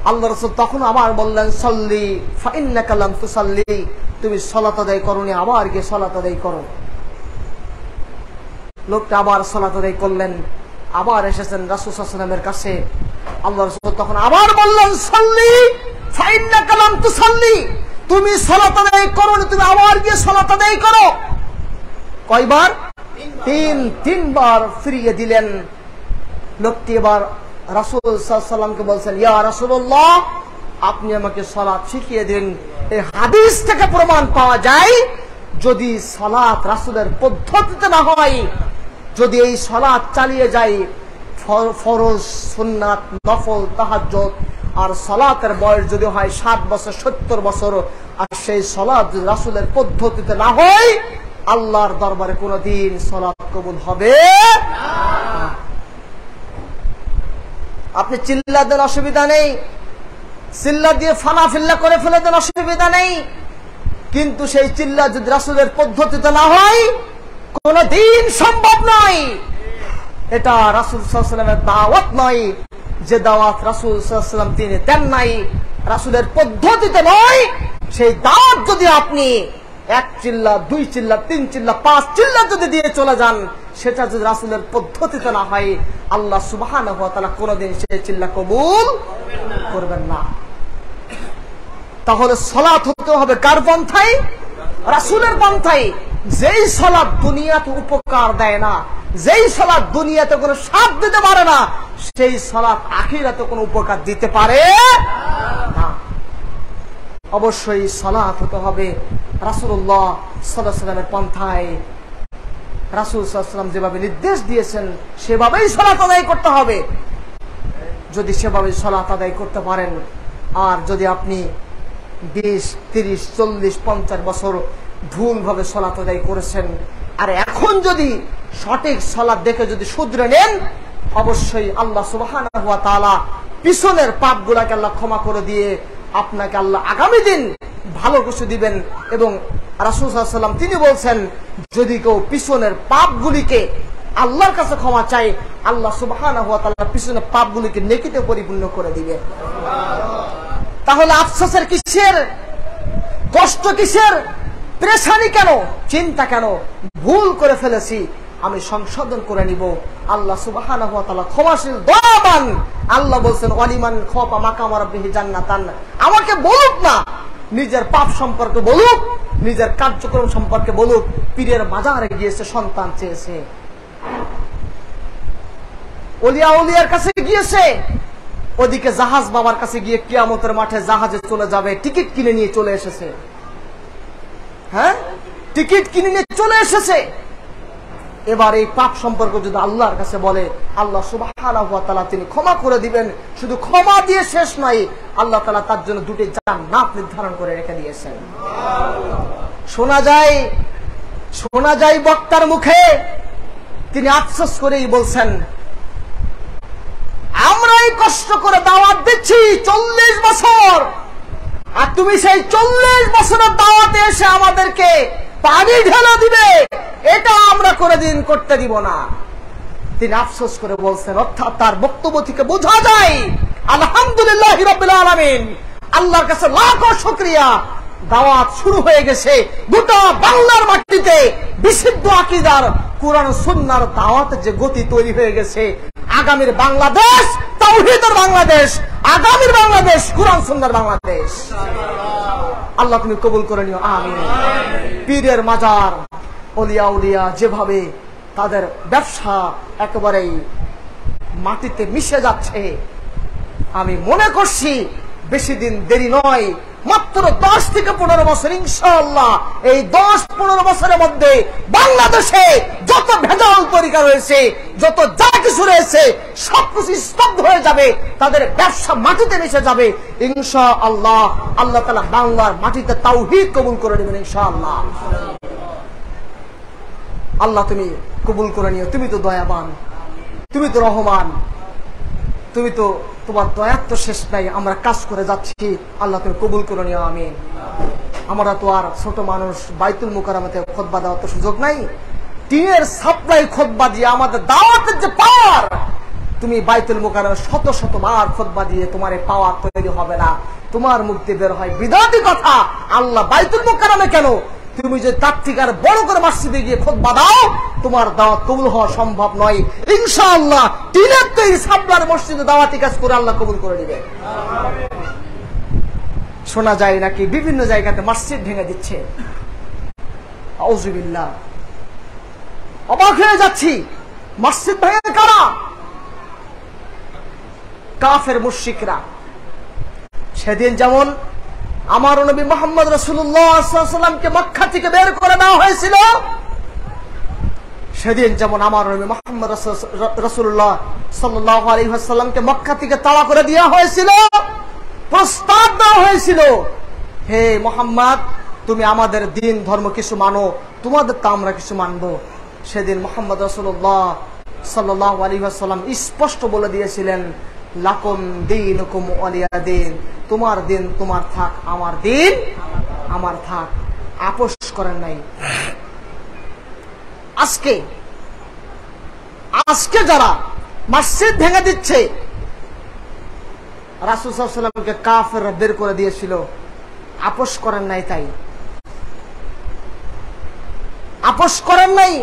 আল্লাহ রাসূল তখন আবার বললেন, সাল্লি ফাইন্নাকা লাম তুসাল্লি, তুমি সালাত আদায় করোনি, আবার গিয়ে সালাত আদায় করো। লোকটা আবার সালাত আদায় করলেন, আবার এসেছেন রাসূল সাল্লাল্লাহু আলাইহি ওয়াসাল্লামের কাছে। আল্লাহ রাসূল তখন আবার বললেন, সাল্লি ফাইন্নাকা লাম তুসাল্লি, তুমি সালাত আদায় করোনি, তুমি আবার গিয়ে সালাত আদায় করো। কয়বার? তিনবার ফিরিয়ে দিলেন। লোকটি এবার রাসূল সাল্লাল্লাহু আলাইহি ওয়াসাল্লামকে বলছেন, ইয়া রাসূলুল্লাহ, আপনি আমাকে সালাত শিখিয়ে দিন। এই হাদিস থেকে প্রমাণ পাওয়া যায়, যদি সালাত রাসূলের পদ্ধতিতে না হয়, যদি এই সালাত চালিয়ে যায়, ফরজ, সুন্নাত, নফল, তাহাজ্জুদ, আর সালাতের বয়স যদি হয় 60 বছর 70 বছর, আর সেই সালাত যদি রাসূলের পদ্ধতিতে না হয়, আল্লাহর দরবারে কোনদিন সালাত কবুল হবে না। আপনি চিল্লা দেন, অসুবিধা নেই, চিল্লা দিয়ে ফানা ফিল্লা করে ফেলে দেন, অসুবিধা নেই, কিন্তু সেই চিল্লা যদি রাসূলের পদ্ধতিতে না হয়, কোনদিন সম্ভব নয়। এটা রাসূল সাল্লাল্লাহু আলাইহি ওয়াসাল্লামের দাওয়াত নয়, যে দাওয়াত রাসূল সাল্লাল্লাহু আলাইহি ওয়াসাল্লাম তিনি দেন নাই, রাসূলের পদ্ধতিতে নয়। সেই দাওয়াত যদি আপনি 1 চিল্লা, 2 চিল্লা, 3 চিল্লা, 5 চিল্লা যদি দিয়ে চলে যান, সেটা যদি রাসূলের পদ্ধতিতে না হয়, আল্লাহ সুবহানাহু ওয়া তাআলা কোনদিন সেই চিল্লা কবুল করবেন না। তাহলে সালাত হতে হবে কার পন্থায়? রাসূলের পন্থায়। যেই সালাত দুনিয়াতে উপকার দেয় না, যেই সালাত দুনিয়াতে কোনো স্বাদ দিতে পারে না, সেই সালাত আখিরাতে কোনো উপকার দিতে পারে না। অবশ্যই সালাত হতে হবে রাসূলুল্লাহ সাল্লাল্লাহু আলাইহি ওয়াসাল্লামের পন্থায়। রাসূল সাল্লাল্লাহু আলাইহি ওয়াসাল্লাম যেভাবে নির্দেশ দিয়েছেন সেভাবেই সালাত আদায় করতে হবে। যদি সেভাবে সালাত আদায় করতে পারেন, আর যদি আপনি 20, 30, 40, 50 বছর ভুলভাবে সালাত আদায় করেছেন, আর এখন যদি সঠিক সালাত দেখে যদি শুধরে নেন, অবশ্যই আল্লাহ সুবহানাহু ওয়া তাআলা পিছনের পাপগুলোকে আল্লাহ ক্ষমা করে দিয়ে আপনাকে আল্লাহ আগামী দিন ভালো কিছু দিবেন। এবং রাসূল সাল্লাল্লাহু আলাইহি ওয়াসাল্লাম তিনি বলছেন, যদি কেউ পিছনের পাপগুলিকে আল্লাহর কাছে ক্ষমা চায়, আল্লাহ সুবহানাহু ওয়া তাআলা পিছনের পাপগুলিকে নেকিতে পরিপূর্ণ করে দিবে। তাহলে আফসোসের কিসের, কষ্ট কিসের, পেরেশানি কেন, চিন্তা কেন? ভুল করে ফেলেছি, আমি সংশোধন করে নিব। আল্লাহ সুবহানাহু ওয়া তাআলা ক্ষমাশীল, দয়াবান। আল্লাহ বলছেন, ওয়ালিমান খাফা মাকাম রাব্বিহি জান্নাতান। আমাকে বলুক না, নিজের পাপ সম্পর্কে বলুক, নিজের কার্যক্রম সম্পর্কে বলুক। পীরের মাজারে গিয়েছে, সন্তান চেয়েছে, ওলিয়া উলিয়ার কাছে গিয়েছে, ওদিকে জাহাজ বাবার কাছে গিয়ে কিয়ামতের মাঠে জাহাজে চলে যাবে, টিকিট কিনে নিয়ে চলে এসেছে। হ্যাঁ, টিকিট কিনে নিয়ে চলে এসেছে। এবার এই পাপ সম্পর্ক যদি আল্লাহর কাছে বলে, আল্লাহ সুবহানাহু ওয়া তাআলা তিনি ক্ষমা করে দিবেন। শুধু ক্ষমা দিয়ে শেষ নয়, আল্লাহ তাআলা তার জন্য 2টি জান্নাত নির্ধারণ করে রেখে দিয়েছেন। শোনা যায় বক্তার মুখে, তিনি আফসোস করেই বলছেন, আমরাই কষ্ট করে দাওয়াত দিচ্ছি 40 বছর, আর তুমি সেই 40 বছরের দাওয়াতে এসে আমাদেরকে পানি ঢেলে দিবে, এটা আমরা কোনদিন করতে দিব না। তিনি আফসোস করে বলছেন। অর্থাৎ তার বক্তব্য থেকে বোঝা যায়, আলহামদুলিল্লাহি রাব্বিল আলামিন, আল্লাহর কাছে লাখো শুকরিয়া, দাওয়াত শুরু হয়ে গেছে। গোটা বাংলার মাটিতে বিশুদ্ধ আকীদার কোরআন সুন্নাহর দাওয়াতের যে গতি তৈরি হয়ে গেছে, আগামীর বাংলাদেশ তাওহীদের বাংলাদেশ, আগামীর বাংলাদেশ কোরআন সুন্নাহর বাংলাদেশ। আল্লাহ তুমি কবুল করে নিও, আমিন। পীরের মাজার, ওলিয়া উলিয়া যেভাবে তাদের ব্যবসা একেবারেই মাটিতে মিশে যাচ্ছে, আমি মনে করছি বেশি দিন দেরি নয়, মাত্র 10 থেকে 15 বছর ইনশাআল্লাহ এই 10-15 বছরের মধ্যে বাংলাদেশে যত ভেজাল তরিকা রয়েছে, যত যা কিছু রয়েছে সবকিছু স্তব্ধ হয়ে যাবে, তাদের ব্যবসা মাটিতে মিশে যাবে ইনশাআল্লাহ। আল্লাহ তাআলা বাংলার মাটিতে তাওহীদ কবুল করে নেবেন ইনশাআল্লাহ। আল্লাহ তুমি কবুল করে নিও, তুমি তো দয়াবান, তুমি তো রহমান, তুমি তো, তোমার দয়ার তো শেষ নাই। আমরা কাজ করে যাচ্ছি, আল্লাহ তুমি কবুল করে নিও, আমিন। আমরা তো আর ছোট মানুষ, বাইতুল মুকাররমাতে খুতবা দেওয়ার তো সুযোগ নাই। টিনের সাপ্লাই খুতবা দিয়ে আমাদের দাওয়াতের যে পাওয়ার, তুমি বাইতুল মুকাররমে শত শত বার খুতবা দিয়ে তোমার এই পাওয়ার তৈরি হবে না। তোমার মুখ দিয়ে বের হয় বিদাতি কথা, আল্লাহ বাইতুল মুকাররমে কেন, তুমি যে তার থেকে আর বড় করে মসজিদে গিয়ে খুতবা দাও, তোমার দাওয়াত কবুল হওয়া সম্ভব নয় ইনশাআল্লাহ। টিনের তৈরি সাবলার মসজিদে দাওয়াতি কাজ করে আল্লাহ কবুল করে দিবে। শোনা যায় নাকি বিভিন্ন জায়গাতে মসজিদ ভেঙে দিচ্ছে, আউযুবিল্লাহ। অবাক হয়ে যাচ্ছি, মসজিদ ভেঙে কারা? কাফের মুশরিকরা। সেদিন যেমন আমার নবী মুহাম্মদ রাসূলুল্লাহ সাল্লাল্লাহু আলাইহি ওয়াসাল্লামকে মক্কা থেকে বের করে দেওয়া হয়েছিল, সেদিন যেমন আমার নবী মুহাম্মদ রাসূলুল্লাহ সাল্লাল্লাহু আলাইহি ওয়াসাল্লামকে মক্কা থেকে তাড়া করে দেওয়া হয়েছিল। প্রস্তাব দেওয়া হয়েছিল, হে মুহাম্মদ, তুমি আমাদের দ্বীন ধর্ম কিছু মানো, তোমাদের তা আমরা কিছু মানব। সেদিন মুহাম্মদ রাসূলুল্লাহ সাল্লাল্লাহু আলাইহি ওয়াসাল্লাম স্পষ্ট বলে দিয়েছিলেন, লাকুম দীনুকুম ওয়ালিয়া দীন, তোমার দিন তোমার থাক, আমার দিন আমার থাক। আপোষ করেন নাই। আজকে যারা মসজিদ ভেঙে দিচ্ছে, রাসূল সাল্লাল্লাহু আলাইহি ওয়াসাল্লামকে কাফেররা বের করে দিয়েছিল, আপোষ করেন নাই। তাই আপোষ করেন নাই,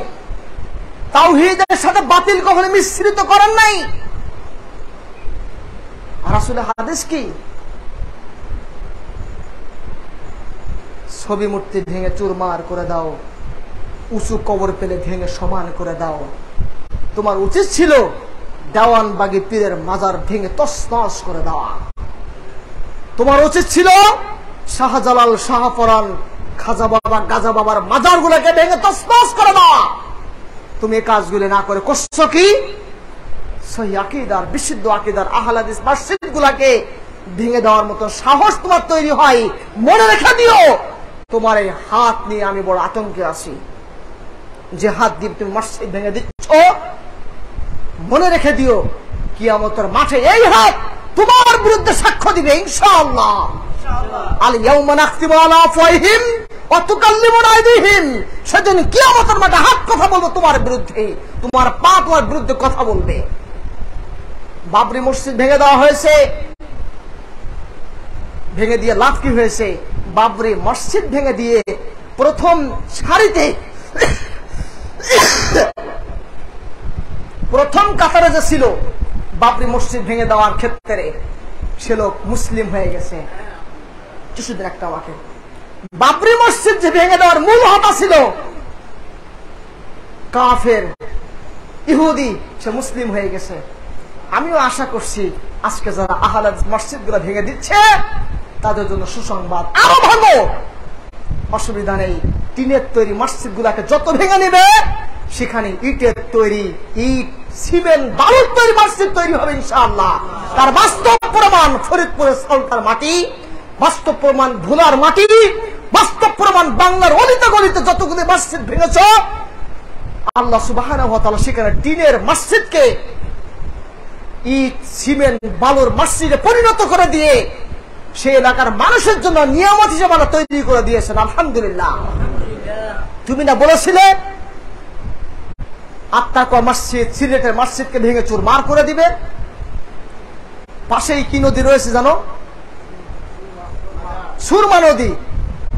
তাওহীদের সাথে বাতিল কখনো মিশ্রিত করেন নাই। রাসূলের হাদিস কি? ছবি মূর্তি ভেঙে চুরমার করে দাও, উঁচু কবর পেলে ভেঙে সমান করে দাও। তোমার উচিত ছিল দেওয়ানবাগী পীরের মাজার ভেঙে তছনছ করে দেওয়া। তোমার উচিত ছিল শাহজালাল, শাহপরান, খাজা বাবা, গাজা বাবার মাজার গুলোকে ভেঙে তছনছ করে দেওয়া। তুমি এই কাজগুলো না করে করছো কি? সহি আকীদার, বিশুদ্ধ আকীদার আহলে হাদিস মসজিদ গুলাকে ভেঙে দেওয়ার মতো সাহস তোমার তৈরি হয়। মনে রেখে দিও, তোমার এই হাত নিয়ে আমি বড় আতঙ্কে আছি। যে হাত দিয়ে তুমি মসজিদ ভেঙে দিচ্ছ, মনে রেখে দিও কিয়ামতের মাঠে এই হাত তোমার বিরুদ্ধে সাক্ষ্য দিবে ইনশাআল্লাহ। আল ইয়াউমা নাখতিমু আলা আফওয়াহিহিম ওয়া তুকাল্লিমুনা আইদিহিম। সেদিন কিয়ামতের মাঠে হাত কথা বলবে তোমার বিরুদ্ধে, তোমার পা তোমার বিরুদ্ধে কথা বলবে। বাবরি মসজিদ ভেঙে দেওয়া হয়েছে, ভেঙে দিয়ে লাভ কি হয়েছে? বাবরি মসজিদ ভেঙে দিয়ে প্রথম সারিতে, প্রথম কাতারে যে ছিল বাবরি মসজিদ ভেঙে দেওয়ার ক্ষেত্রে, সে লোক মুসলিম হয়ে গেছে। কিছুদিন একটা আমাকে বাবরি মসজিদ যে ভেঙে দেওয়ার মূল হোতা ছিল কাফের ইহুদি, সে মুসলিম হয়ে গেছে। আমিও আশা করছি আজকে যারা আহলে হাদিস মসজিদ গুলা ভেঙে দিচ্ছে তাদের জন্য সুসংবাদ, আরো ভালো, অসুবিধা নেই। টিনের তৈরি মসজিদ গুলাকে যত ভেঙে নেবে, সেখানে ইটের তৈরি, ইট, সিমেন্ট, বালুর তৈরি মসজিদ তৈরি হবে ইনশাআল্লাহ। তার বাস্তব প্রমাণ ফরিদপুরের সলতার মাটি, বাস্তব প্রমাণ ভোলার মাটি, বাস্তব প্রমাণ বাংলার অলিতে গলিতে যতগুলি মসজিদ ভেঙেছ, আল্লাহ সুবহানাহু ওয়া তাআলা সেখানে টিনের মসজিদকে ইট, সিমেন্ট, বালুর মসজিদে পরিণত করে দিয়ে সেই এলাকার মানুষের জন্য নিয়ামত হিসেবে আল্লাহ তৈরি করে দিয়েছেন। আলহামদুলিল্লাহ। তুমি না বলেছিলে আত্মাকুয়া মসজিদ, সিলেটের মসজিদকে ভেঙে চুরমার করে দিবে? পাশেই কি নদী রয়েছে জানো? সুরমা নদী।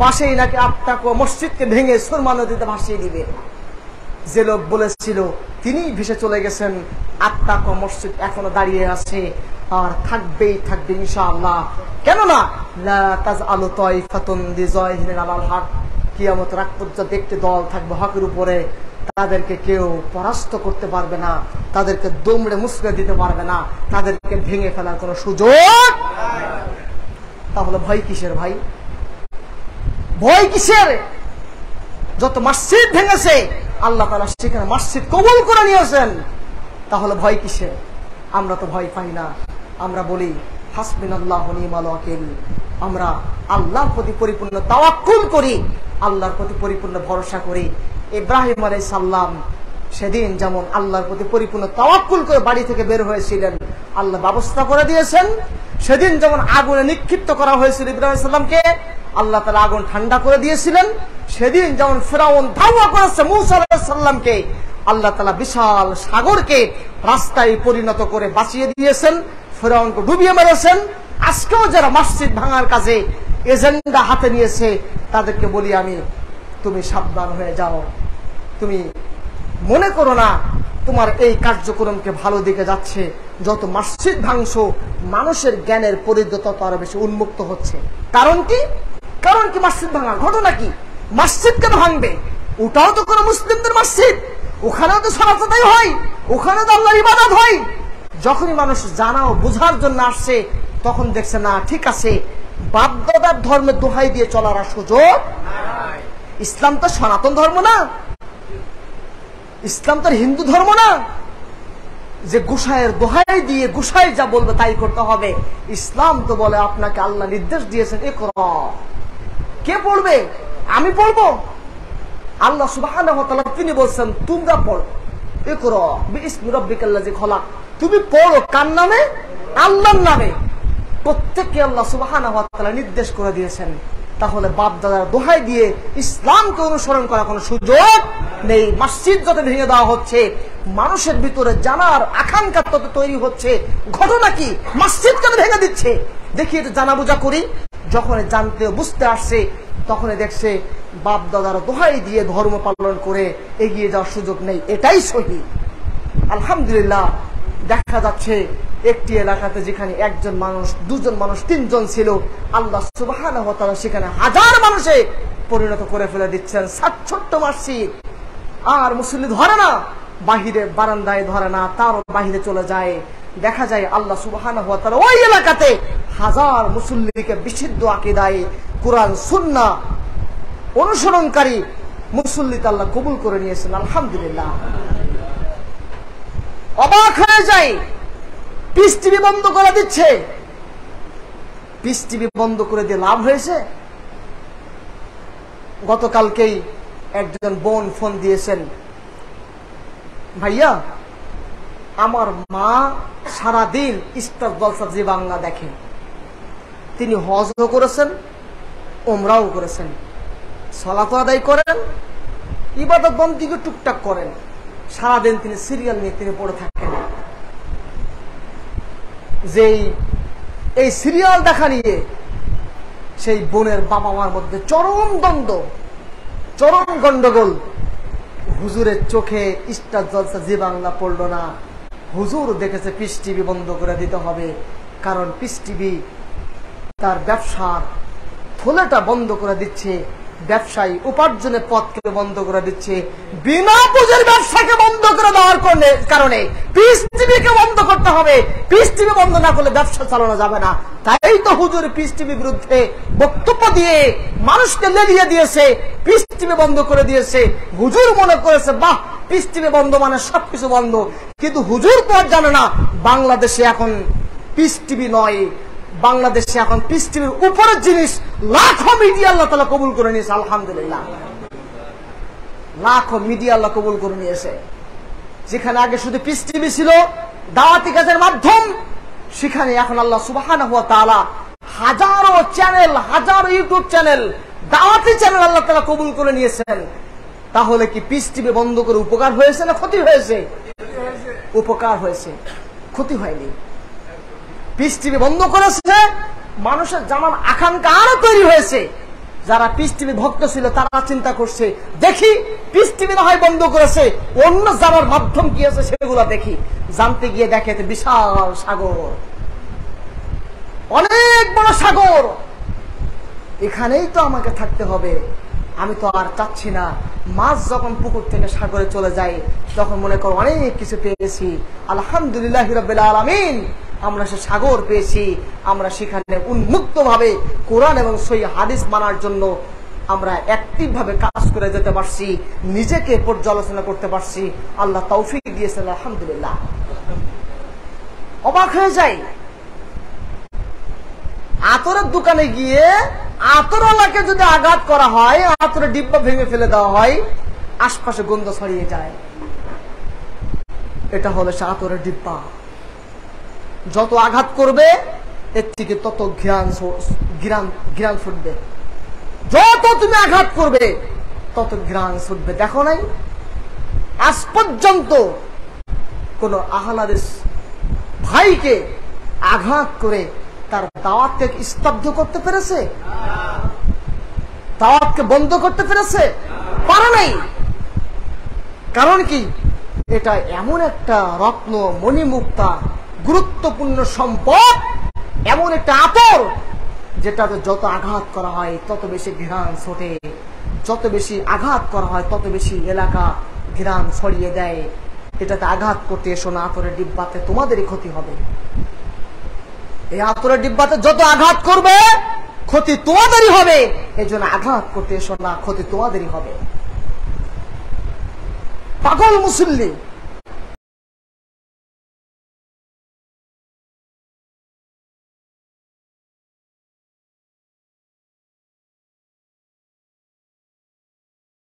পাশেই নাকি আত্মাকুয়া মসজিদকে ভেঙে সুরমা নদীতে ভাসিয়ে দিবে। যে লোক বলেছিল তিনি ভেসে চলে গেছেন। আত্মাকুয়া মসজিদ এখনো দাঁড়িয়ে আছে আর থাকবেই থাকবে ইনশাআল্লাহ। কেননা লা তাজআলু তাইফাতুন বিযাহিরিন আলাল হক, কিয়ামত রাত পর্যন্ত একটি দল থাকবে হকের উপরে, তাদেরকে কেউ পরাস্ত করতে পারবে না, তাদেরকে দমড়ে মুচড়ে দিতে পারবে না, তাদেরকে ভেঙে ফেলার কোনো সুযোগ। তাহলে ভয় কিসের ভাই? ভয় কিসের? যত মসজিদ ভেঙেছে আল্লাহ তাআলা সেখানে মসজিদ কবুল করে নিয়েছেন, তাহলে ভয় কিসের? আমরা তো ভয় পাই না। আমরা বলি হাসবিনাল্লাহু নি'মাল ওয়াকিল। আমরা আল্লাহর প্রতি পরিপূর্ণ তাওয়াক্কুল করি, আল্লাহর প্রতি পরিপূর্ণ ভরসা করি। ইব্রাহিম আলাইহিস সালাম সেদিন যেমন আল্লাহর প্রতি পরিপূর্ণ তাওয়াক্কুল করে বাড়ি থেকে বের হয়েছিলেন, আল্লাহ ব্যবস্থা করে দিয়েছেন। সেদিন যেমন আগুনে নিক্ষিপ্ত করা হয়েছিল ইব্রাহিম আলাইহিস সালামকে, আল্লাহ তাআলা আগুন ঠান্ডা করে দিয়েছিলেন। সেদিন যেমন ফিরআউন ধাওয়া করেছে মূসা আলাইহিস সালামকে, আল্লাহ তাআলা বিশাল সাগরকে রাস্তায় পরিণত করে বাঁচিয়ে দিয়েছেন, ফিরআউনকে ডুবিয়ে মেরেছেন। আজকেও যারা মসজিদ ভাঙার কাজে এজেন্ডা হাতে নিয়েছে তাদেরকে বলি আমি, তুমি সাবধান হয়ে যাও। তুমি মনে করো না তোমার এই কার্যক্রমকে ভালো দিকে যাচ্ছে। যত মসজিদ ভাঙছো মানুষের জ্ঞানের পরিধি তত আরো বেশি উন্মুক্ত হচ্ছে। কারণ কি? কারণ কি মসজিদ ভাঙার ঘটনা কি? মসজিদ কেন ভাঙবে? ওটাও তো কোনো মুসলিমদের মসজিদ, ওখানেও তো সালাত আদায় হয়, ওখানেও তো আল্লাহর ইবাদত হয়। যখনই মানুষ জানা ও বোঝার জন্য আসছে তখন দেখছে না ঠিক আছে, বাপদাদার ধর্মের দোহাই দিয়ে চলার আর সুযোগ। ইসলাম তো সনাতন ধর্ম না, ইসলাম তো হিন্দু ধর্ম না যে গোসাইয়ের দোহাই দিয়ে গোসাই যা বলবে তাই করতে হবে। ইসলাম তো বলে আপনাকে আল্লাহ নির্দেশ দিয়েছেন ইকরা। কে পড়বে? আমি পড়বো? আল্লাহ সুবহানাহু ওয়া তাআলা তিনি বলছেন তোমরা পড়ো, ইকরা বিইসমি রাব্বিকাল্লাযী খলাক। তুমি পড়ো কার নামে? আল্লাহর নামে। প্রত্যেককে আল্লাহ সুবহানাহু ওয়া তাআলা নির্দেশ করে দিয়েছেন। তাহলে বাপ দাদার দোহাই দিয়ে ইসলামকে অনুসরণ করার কোনো সুযোগ নেই। মসজিদ যত ভেঙে দেওয়া হচ্ছে মানুষের ভিতরে জানার আকাঙ্ক্ষা তত তৈরি হচ্ছে। ঘটনা কি? মসজিদ কেন ভেঙে দিচ্ছে? দেখি এটা জানা বোঝা করি। যখন জানতে বুঝতে আসছে তখন দেখছে বাপ দাদার দোহাই দিয়ে ধর্ম পালন করে এগিয়ে যাওয়ার সুযোগ নেই। এটাই সহি। আলহামদুলিল্লাহ দেখা যাচ্ছে একটি এলাকাতে যেখানে একজন মানুষ, দুজন মানুষ, তিনজন ছিল, আল্লাহ সুবহানাহু ওয়া তাআলা সেখানে হাজার মানুষে পরিণত করে ফেলে দিচ্ছেন। ছোট্ট মসজিদ আর মুসল্লি ধরে না, বাহিরে বারান্দায় ধরে না, তার বাহিরে চলে যায়। দেখা যায় আল্লাহ সুবহানাহু ওয়া তাআলা ওই এলাকাতে হাজার মুসল্লিকে বিশুদ্ধ আকীদায় কুরআন সুন্নাহ অনুসরণকারী মুসল্লিতে আল্লাহ কবুল করে নিয়েছেন। আলহামদুলিল্লাহ। অবাক হয়ে যায়, পিস টিভি বন্ধ করে দিচ্ছে। পিস টিভি বন্ধ করে দিয়ে লাভ হয়েছে? গতকালকেই একজন বোন ফোন দিয়েছেন, ভাইয়া আমার মা সারাদিন স্টার জলসা জি বাংলা দেখেন। তিনি হজও করেছেন, ওমরাও করেছেন, সালাত আদায় করেন, ইবাদত বন্দেগী টুকটাক করেন, সারাদিন তিনি সিরিয়াল নিয়ে তিনি পড়ে থাকেন। যেই এই সিরিয়াল দেখা নিয়ে সেই বোনের বাবা মার মধ্যে চরম দ্বন্দ্ব, চরম গন্ডগোল। হুজুরের চোখে স্টার জলসা জি বাংলা পড়লো না, হুজুর দেখেছে পিস টিভি বন্ধ করে দিতে হবে। কারণ পিস টিভি তার ব্যবসার থলেটা বন্ধ করে দিচ্ছে, ব্যবসায়ী উপার্জনের পথকে বন্ধ করে দিচ্ছে। বিনা পুঁজির ব্যবসাকে বন্ধ করে দেওয়ার কারণে পিস টিভিকে বন্ধ করতে হবে। পিস টিভি বন্ধ না করলে ব্যবসা চালানো যাবে না। তাই তো হুজুর পিস টিভির বিরুদ্ধে বক্তব্য দিয়ে মানুষকে লেলিয়ে দিয়েছে, পিস টিভি বন্ধ করে দিয়েছে। হুজুর মনে করেছে বাহ, পিস টিভি বন্ধ মানে সবকিছু বন্ধ। কিন্তু হুজুর তো আর জানে না বাংলাদেশে এখন পিস টিভি নয়, বাংলাদেশে এখন পিস টিভির উপরের জিনিস লাখো মিডিয়া আল্লাহ তাআলা কবুল করে নিয়েছে। আলহামদুলিল্লাহ, লাখো মিডিয়া আল্লাহ কবুল করে নিয়েছে। যেখানে আগে শুধু পিস টিভি ছিল দাওয়াতি কাজের মাধ্যম, সেখানে এখন আল্লাহ সুবহানাহু ওয়া তাআলা হাজারো চ্যানেল, হাজারো ইউটিউব চ্যানেল, দাওয়াতি চ্যানেল আল্লাহ তাআলা কবুল করে নিয়েছেন। তাহলে কি পিস টিভি বন্ধ করে উপকার হয়েছে না ক্ষতি হয়েছে? উপকার হয়েছে, ক্ষতি হয়নি। পিস টিভি বন্ধ করেছে, মানুষের জানার আকাঙ্ক্ষা আরো তৈরি হয়েছে যারা পিস টিভি ভক্ত ছিল তারা চিন্তা করছে, দেখি পিস টিভি না হয় বন্ধ করেছে, অন্য জানার মাধ্যম কি আছে সেগুলো দেখি। জানতে গিয়ে দেখে বিশাল সাগর, অনেক বড় সাগর, এখানেই তো আমাকে থাকতে হবে, আমি তো আর চাচ্ছি না। মাছ যখন পুকুর থেকে সাগরে চলে যায় তখন মনে করো অনেক কিছু পেয়েছি, আলহামদুলিল্লাহ রাব্বিল আলামিন, আমরা সে সাগর পেয়েছি। আমরা সেখানে উন্মুক্ত ভাবে কোরআন এবং সহিহ হাদিস মানার জন্য আমরা অ্যাক্টিভ ভাবে কাজ করে যেতে পারছি, নিজেকে পর্যালোচনা করতে পারছি। আল্লাহ তৌফিক দিয়েছেন, আলহামদুলিল্লাহ। অবাক হয়ে যায়, আতরের দোকানে গিয়ে আতরওয়ালাকে যদি আঘাত করা হয়, আতরের ডিব্বা ভেঙে ফেলে দেওয়া হয়, আশপাশে গন্ধ ছড়িয়ে যায়। এটা হলো সে আতরের ডিব্বা। যত আঘাত করবে এর থেকে তত ঘ্রাণ ছুটবে, যত তুমি আঘাত করবে তত ঘ্রাণ ছুটবে। দেখো নাই আজ পর্যন্ত কোন আহলাদিস ভাইকে আঘাত করে তার দাওয়াতকে স্তব্ধ করতে পেরেছে? দাওয়াতকে বন্ধ করতে পেরেছে? পারে নাই। কারণ কি? এটা এমন একটা রত্ন, মণিমুক্তা, গুরুত্বপূর্ণ সম্পদ, এমন একটা আতর যেটাতে যত আঘাত করা হয় তত বেশি ঘ্রাণ ছোটে, যত বেশি আঘাত করা হয় তত বেশি এলাকা ঘ্রাণ ছড়িয়ে দেয়। এটাতে আঘাত করতে এসো না, আতরের ডিব্বাতে তোমাদেরই ক্ষতি হবে। এই আতরের ডিব্বাতে যত আঘাত করবে ক্ষতি তোমাদেরই হবে, এই জন্য আঘাত করতে এসো না, ক্ষতি তোমাদেরই হবে। পাগল মুসল্লি